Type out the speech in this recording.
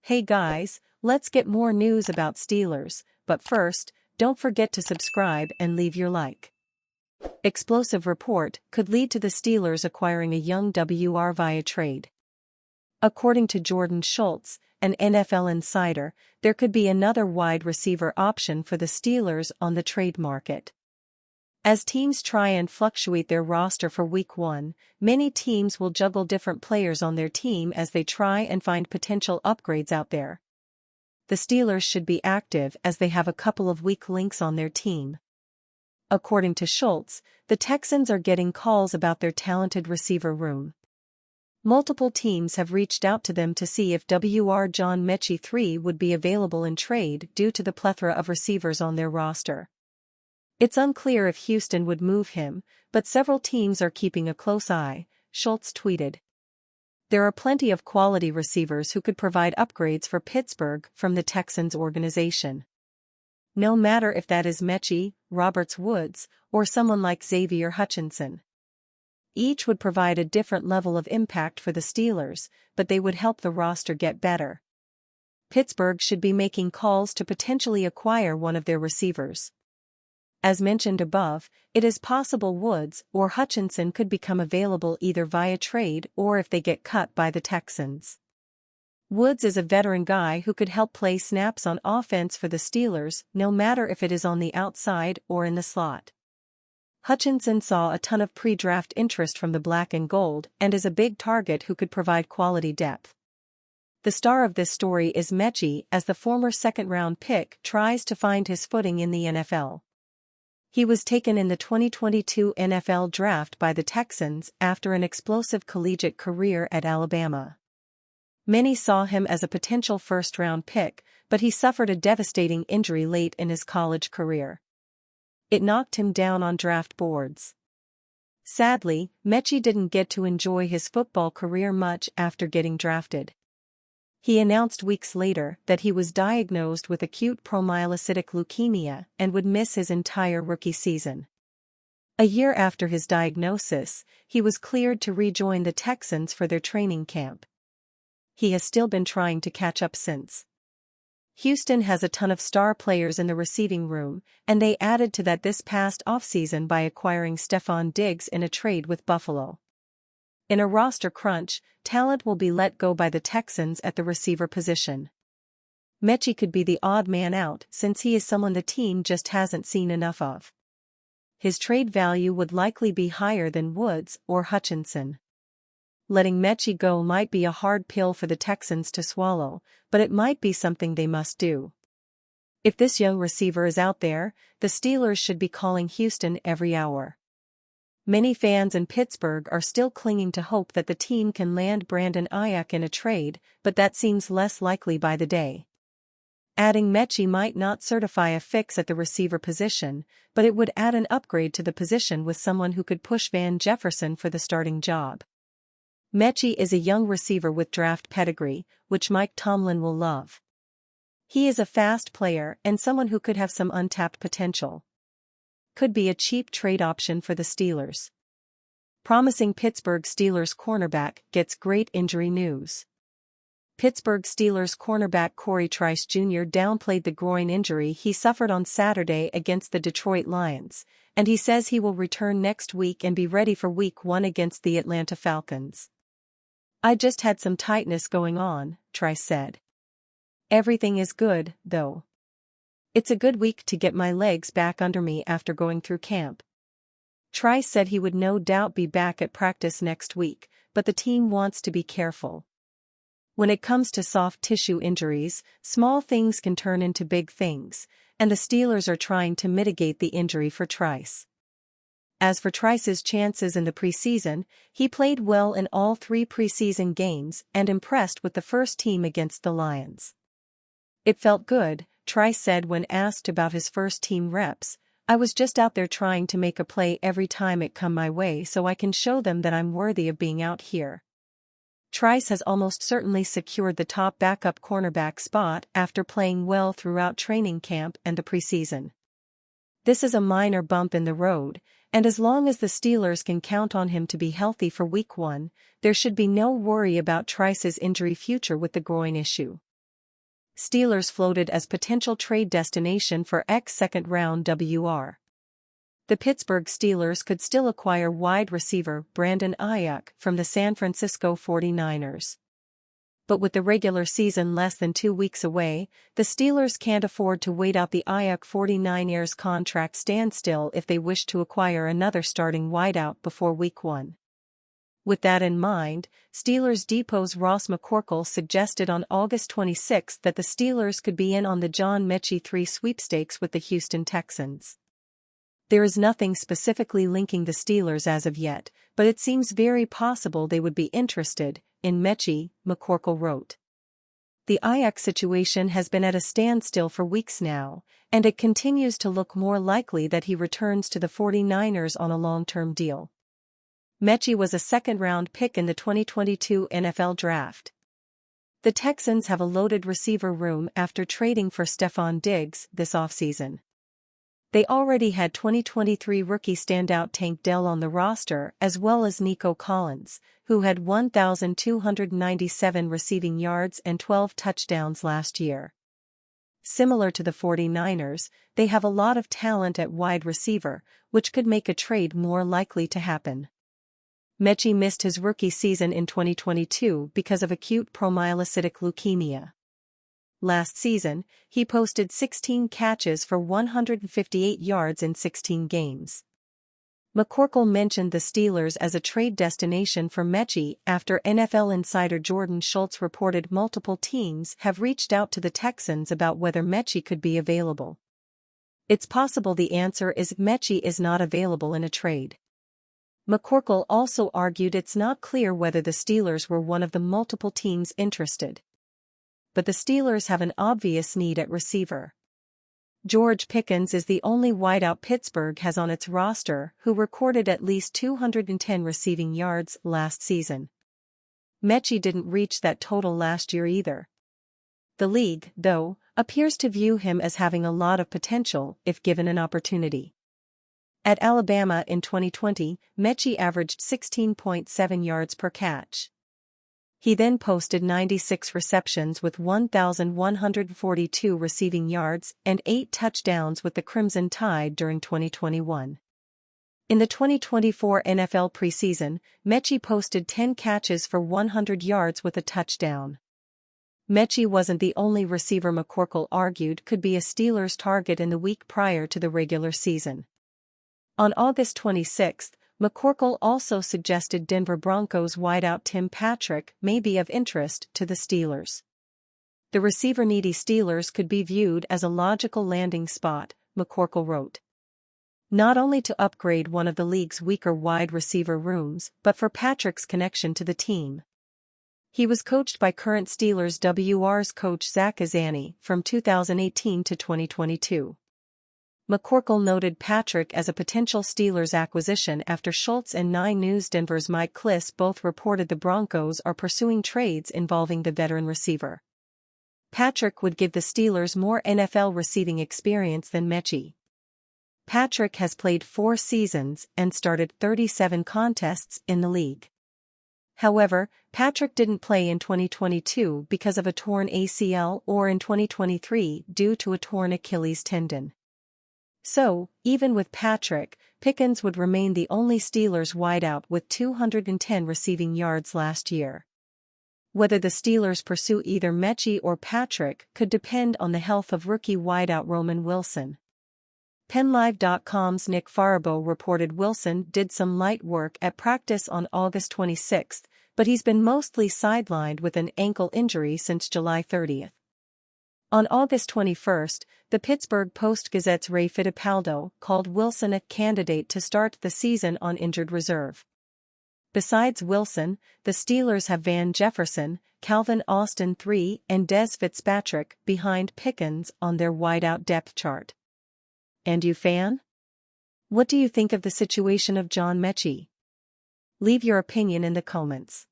Hey guys, let's get more news about Steelers, but first, don't forget to subscribe and leave your like. Explosive report could lead to the Steelers acquiring a young WR via trade. According to Jordan Schultz, an NFL insider, there could be another wide receiver option for the Steelers on the trade market. As teams try and fluctuate their roster for Week 1, many teams will juggle different players on their team as they try and find potential upgrades out there. The Steelers should be active as they have a couple of weak links on their team. According to Schultz, the Texans are getting calls about their talented receiver room. Multiple teams have reached out to them to see if Wr. John Metchie III would be available in trade due to the plethora of receivers on their roster. It's unclear if Houston would move him, but several teams are keeping a close eye, Schultz tweeted. There are plenty of quality receivers who could provide upgrades for Pittsburgh from the Texans organization. No matter if that is Metchie, Roberts-Woods, or someone like Xavier Hutchinson. Each would provide a different level of impact for the Steelers, but they would help the roster get better. Pittsburgh should be making calls to potentially acquire one of their receivers. As mentioned above, it is possible Woods or Hutchinson could become available either via trade or if they get cut by the Texans. Woods is a veteran guy who could help play snaps on offense for the Steelers, no matter if it is on the outside or in the slot. Hutchinson saw a ton of pre-draft interest from the black and gold and is a big target who could provide quality depth. The star of this story is Metchie, as the former second-round pick tries to find his footing in the NFL. He was taken in the 2022 NFL Draft by the Texans after an explosive collegiate career at Alabama. Many saw him as a potential first-round pick, but he suffered a devastating injury late in his college career. It knocked him down on draft boards. Sadly, Metchie didn't get to enjoy his football career much after getting drafted. He announced weeks later that he was diagnosed with acute promyelocytic leukemia and would miss his entire rookie season. A year after his diagnosis, he was cleared to rejoin the Texans for their training camp. He has still been trying to catch up since. Houston has a ton of star players in the receiving room, and they added to that this past offseason by acquiring Stefon Diggs in a trade with Buffalo. In a roster crunch, talent will be let go by the Texans at the receiver position. Metchie could be the odd man out since he is someone the team just hasn't seen enough of. His trade value would likely be higher than Woods or Hutchinson. Letting Metchie go might be a hard pill for the Texans to swallow, but it might be something they must do. If this young receiver is out there, the Steelers should be calling Houston every hour. Many fans in Pittsburgh are still clinging to hope that the team can land Brandon Ayuk in a trade, but that seems less likely by the day. Adding Metchie might not certify a fix at the receiver position, but it would add an upgrade to the position with someone who could push Van Jefferson for the starting job. Metchie is a young receiver with draft pedigree, which Mike Tomlin will love. He is a fast player and someone who could have some untapped potential. Could be a cheap trade option for the Steelers. Promising Pittsburgh Steelers cornerback gets great injury news. Pittsburgh Steelers cornerback Corey Trice Jr. downplayed the groin injury he suffered on Saturday against the Detroit Lions, and he says he will return next week and be ready for Week 1 against the Atlanta Falcons. "I just had some tightness going on," Trice said. "Everything is good, though. It's a good week to get my legs back under me after going through camp." Trice said he would no doubt be back at practice next week, but the team wants to be careful. When it comes to soft tissue injuries, small things can turn into big things, and the Steelers are trying to mitigate the injury for Trice. As for Trice's chances in the preseason, he played well in all 3 preseason games and impressed with the first team against the Lions. "It felt good," Trice said when asked about his first-team reps. "I was just out there trying to make a play every time it come my way so I can show them that I'm worthy of being out here." Trice has almost certainly secured the top backup cornerback spot after playing well throughout training camp and the preseason. This is a minor bump in the road, and as long as the Steelers can count on him to be healthy for Week 1, there should be no worry about Trice's injury future with the groin issue. Steelers floated as potential trade destination for ex-second-round WR. The Pittsburgh Steelers could still acquire wide receiver Brandon Ayuk from the San Francisco 49ers. But with the regular season less than 2 weeks away, the Steelers can't afford to wait out the Ayuk 49ers contract standstill if they wish to acquire another starting wideout before Week 1. With that in mind, Steelers Depot's Ross McCorkle suggested on August 26 that the Steelers could be in on the John Metchie 3 sweepstakes with the Houston Texans. There is nothing specifically linking the Steelers as of yet, but it seems very possible they would be interested in Metchie, McCorkle wrote. The Ayuk situation has been at a standstill for weeks now, and it continues to look more likely that he returns to the 49ers on a long-term deal. Metchie was a second-round pick in the 2022 NFL Draft. The Texans have a loaded receiver room after trading for Stephon Diggs this offseason. They already had 2023 rookie standout Tank Dell on the roster as well as Nico Collins, who had 1,297 receiving yards and 12 touchdowns last year. Similar to the 49ers, they have a lot of talent at wide receiver, which could make a trade more likely to happen. Metchie missed his rookie season in 2022 because of acute promyelocytic leukemia. Last season, he posted 16 catches for 158 yards in 16 games. McCorkle mentioned the Steelers as a trade destination for Metchie after NFL insider Jordan Schultz reported multiple teams have reached out to the Texans about whether Metchie could be available. It's possible the answer is Metchie is not available in a trade. McCorkle also argued it's not clear whether the Steelers were one of the multiple teams interested. But the Steelers have an obvious need at receiver. George Pickens is the only wideout Pittsburgh has on its roster who recorded at least 210 receiving yards last season. Metchie didn't reach that total last year either. The league, though, appears to view him as having a lot of potential if given an opportunity. At Alabama in 2020, Metchie averaged 16.7 yards per catch. He then posted 96 receptions with 1,142 receiving yards and 8 touchdowns with the Crimson Tide during 2021. In the 2024 NFL preseason, Metchie posted 10 catches for 100 yards with a touchdown. Metchie wasn't the only receiver McCorkle argued could be a Steelers target in the week prior to the regular season. On August 26, McCorkle also suggested Denver Broncos wideout Tim Patrick may be of interest to the Steelers. The receiver-needy Steelers could be viewed as a logical landing spot, McCorkle wrote. Not only to upgrade one of the league's weaker wide receiver rooms but for Patrick's connection to the team. He was coached by current Steelers WR's coach Zach Azzanni from 2018 to 2022. McCorkle noted Patrick as a potential Steelers acquisition after Schultz and 9 News Denver's Mike Kliss both reported the Broncos are pursuing trades involving the veteran receiver. Patrick would give the Steelers more NFL receiving experience than Metchie. Patrick has played 4 seasons and started 37 contests in the league. However, Patrick didn't play in 2022 because of a torn ACL or in 2023 due to a torn Achilles tendon. So, even with Patrick, Pickens would remain the only Steelers wideout with 210 receiving yards last year. Whether the Steelers pursue either Metchie or Patrick could depend on the health of rookie wideout Roman Wilson. PennLive.com's Nick Farabaugh reported Wilson did some light work at practice on August 26, but he's been mostly sidelined with an ankle injury since July 30. On August 21, the Pittsburgh Post-Gazette's Ray Fittipaldo called Wilson a candidate to start the season on injured reserve. Besides Wilson, the Steelers have Van Jefferson, Calvin Austin III and Dez Fitzpatrick behind Pickens on their wideout depth chart. And you fan? What do you think of the situation of John Metchie? Leave your opinion in the comments.